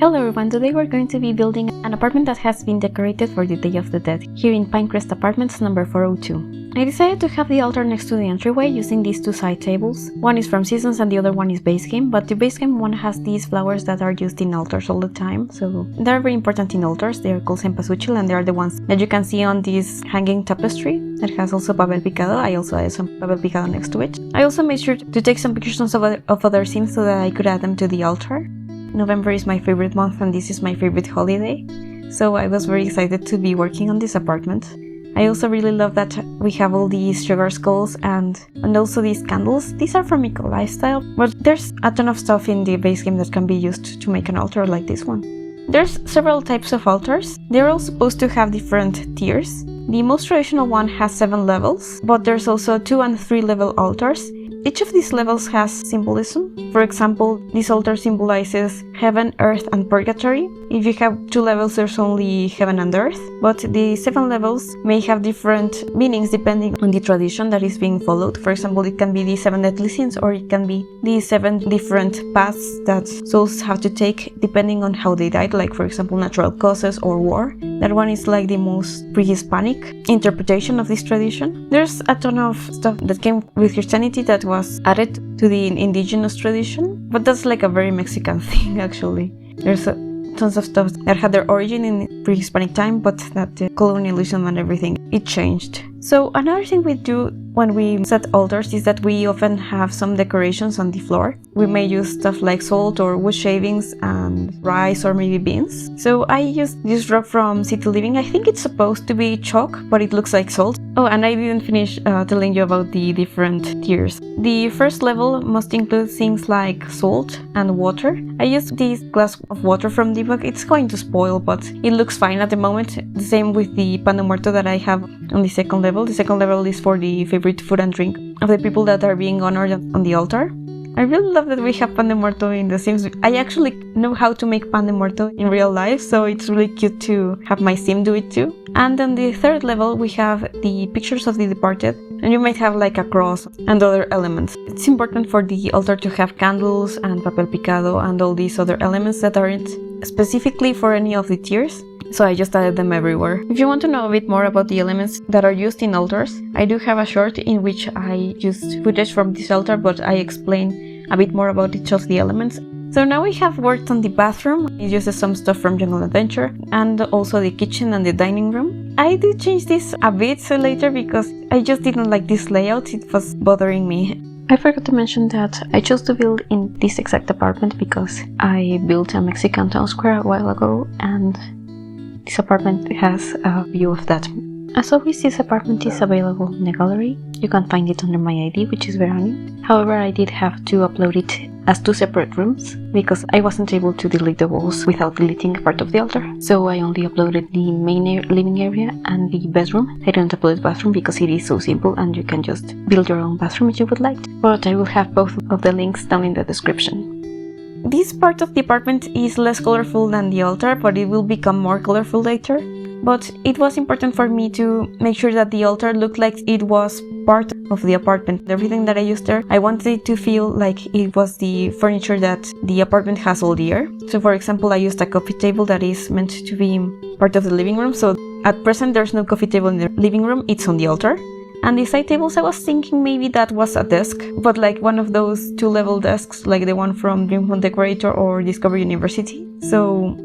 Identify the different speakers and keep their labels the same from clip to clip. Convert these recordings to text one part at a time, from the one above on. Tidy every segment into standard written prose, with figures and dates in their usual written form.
Speaker 1: Hello everyone, today we're going to be building an apartment that has been decorated for the Day of the Dead, here in Pinecrest Apartments number 402. I decided to have the altar next to the entryway using these two side tables. One is from Seasons and the other one is base game, but the base game one has these flowers that are used in altars all the time, so they're very important in altars. They are called cempasúchil and they are the ones that you can see on this hanging tapestry that has also papel picado. I also added some papel picado next to it. I also made sure to take some pictures of other scenes so that I could add them to the altar. November is my favorite month and this is my favorite holiday, so I was very excited to be working on this apartment. I also really love that we have all these sugar skulls and also these candles. These are from Eco Lifestyle, but there's a ton of stuff in the base game that can be used to make an altar like this one. There's several types of altars. They're all supposed to have different tiers. The most traditional one has 7 levels, but there's also 2 and 3 level altars. Each of these levels has symbolism. For example, this altar symbolizes heaven, earth, and purgatory. If you have 2 levels, there's only heaven and earth, but the 7 levels may have different meanings depending on the tradition that is being followed. For example, it can be the 7 deadly sins, or it can be the 7 different paths that souls have to take depending on how they died, like for example, natural causes or war. That one is like the most pre-Hispanic interpretation of this tradition. There's a ton of stuff that came with Christianity that was added to the indigenous tradition, but that's like a very Mexican thing actually. There's tons of stuff that had their origin in pre-Hispanic time, but that the colonialism and everything, it changed. So another thing we do when we set altars is that we often have some decorations on the floor. We may use stuff like salt or wood shavings and rice or maybe beans. So I used this rock from City Living. I think it's supposed to be chalk, but it looks like salt. Oh, and I didn't finish telling you about the different tiers. The first level must include things like salt and water. I used this glass of water from the book. It's going to spoil, but it looks fine at the moment. The same with the pan de muerto that I have on the second level. The second level is for the favorite food and drink of the people that are being honored on the altar. I really love that we have pan de muerto in The Sims. I actually know how to make pan de muerto in real life, so it's really cute to have my sim do it too. And on the third level we have the pictures of the departed, and you might have like a cross and other elements. It's important for the altar to have candles and papel picado and all these other elements that aren't specifically for any of the tiers, so I just added them everywhere. If you want to know a bit more about the elements that are used in altars, I do have a short in which I used footage from this altar, but I explain a bit more about each of the elements. So now we have worked on the bathroom. It uses some stuff from Jungle Adventure, and also the kitchen and the dining room. I did change this a bit later because I just didn't like this layout. It was bothering me. I forgot to mention that I chose to build in this exact apartment because I built a Mexican town square a while ago, and this apartment has a view of that. As always, this apartment is available in the gallery. You can find it under my ID, which is Verani. However, I did have to upload it as 2 separate rooms because I wasn't able to delete the walls without deleting part of the altar. So I only uploaded the main living area and the bedroom. I didn't upload the bathroom because it is so simple and you can just build your own bathroom if you would like. But I will have both of the links down in the description. This part of the apartment is less colorful than the altar, but it will become more colorful later. But it was important for me to make sure that the altar looked like it was part of the apartment. Everything that I used there, I wanted it to feel like it was the furniture that the apartment has all year. So for example, I used a coffee table that is meant to be part of the living room. So at present there's no coffee table in the living room, it's on the altar. And the side tables, I was thinking maybe that was a desk, but like one of those 2-level desks, like the one from Dream Home Decorator or Discover University. So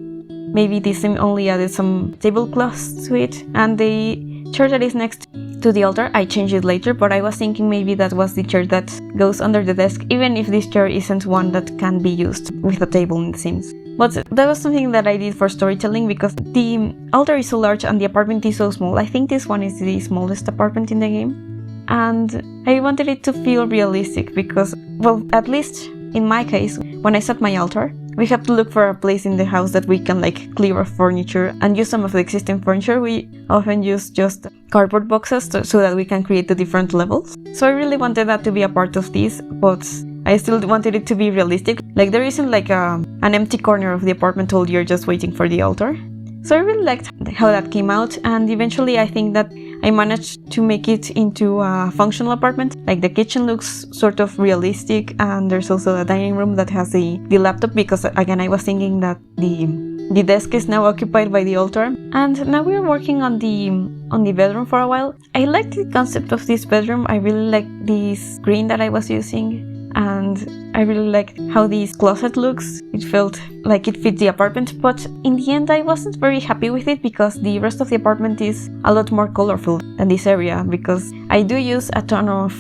Speaker 1: maybe this sim only added some tablecloths to it. And the chair that is next to the altar, I changed it later, but I was thinking maybe that was the chair that goes under the desk, even if this chair isn't one that can be used with a table in The Sims. But that was something that I did for storytelling because the altar is so large and the apartment is so small. I think this one is the smallest apartment in the game. And I wanted it to feel realistic because, well, at least in my case, when I set my altar, we have to look for a place in the house that we can like clear off furniture and use some of the existing furniture. We often use just cardboard boxes so that we can create the different levels. So I really wanted that to be a part of this, but I still wanted it to be realistic. Like there isn't like an empty corner of the apartment all year just waiting for the altar. So I really liked how that came out, and eventually I think that I managed to make it into a functional apartment. Like the kitchen looks sort of realistic, and there's also a dining room that has the laptop, because again I was thinking that the desk is now occupied by the altar. And now we're working on the bedroom for a while. I like the concept of this bedroom. I really like this green that I was using, and I really liked how this closet looks. It felt like it fit the apartment, but in the end I wasn't very happy with it, because the rest of the apartment is a lot more colorful than this area, because I do use a ton of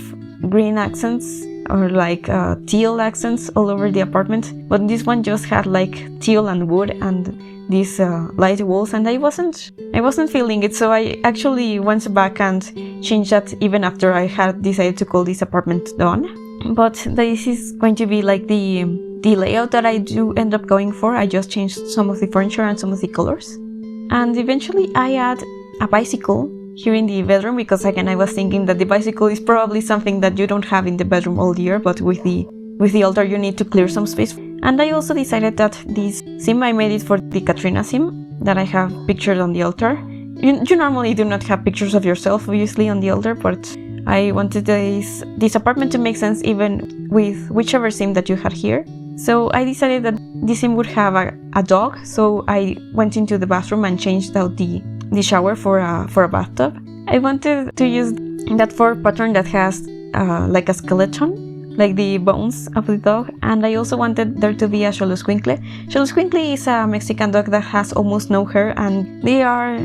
Speaker 1: green accents or like teal accents all over the apartment, but this one just had like teal and wood and these light walls, and I wasn't feeling it, so I actually went back and changed that even after I had decided to call this apartment done. But this is going to be like the layout that I do end up going for. I just changed some of the furniture and some of the colors, and eventually I add a bicycle here in the bedroom, because again I was thinking that the bicycle is probably something that you don't have in the bedroom all year, but with the altar you need to clear some space. And I also decided that this sim, I made it for the Katrina sim that I have pictured on the altar. You normally do not have pictures of yourself obviously on the altar, but I wanted this apartment to make sense even with whichever sim that you had here. So I decided that this sim would have a dog, so I went into the bathroom and changed out the shower for a bathtub. I wanted to use that fur pattern that has like a skeleton, like the bones of the dog, and I also wanted there to be a Xoloscuincle. Xoloscuincle is a Mexican dog that has almost no hair, and they are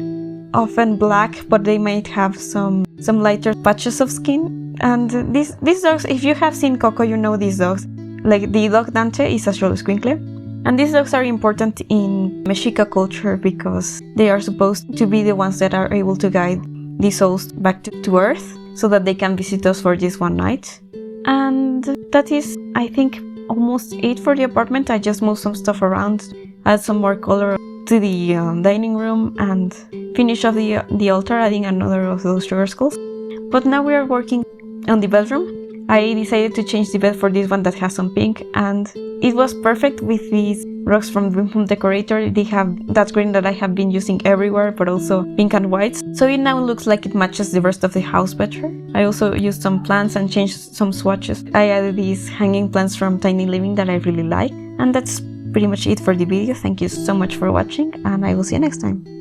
Speaker 1: often black, but they might have some lighter patches of skin. And these dogs, if you have seen Coco, you know these dogs. Like the dog Dante is a Xoloscuincle. And these dogs are important in Mexica culture, because they are supposed to be the ones that are able to guide the souls back to Earth, so that they can visit us for this one night. And that is, I think, almost it for the apartment. I just moved some stuff around, add some more color to the dining room, and finish off the altar, adding another of those sugar skulls. But now we are working on the bedroom. I decided to change the bed for this one that has some pink, and it was perfect with these rugs from Dream Home Decorator. They have that green that I have been using everywhere, but also pink and whites, so it now looks like it matches the rest of the house better. I also used some plants and changed some swatches. I added these hanging plants from Tiny Living that I really like, and that's pretty much it for the video. Thank you so much for watching, and I will see you next time.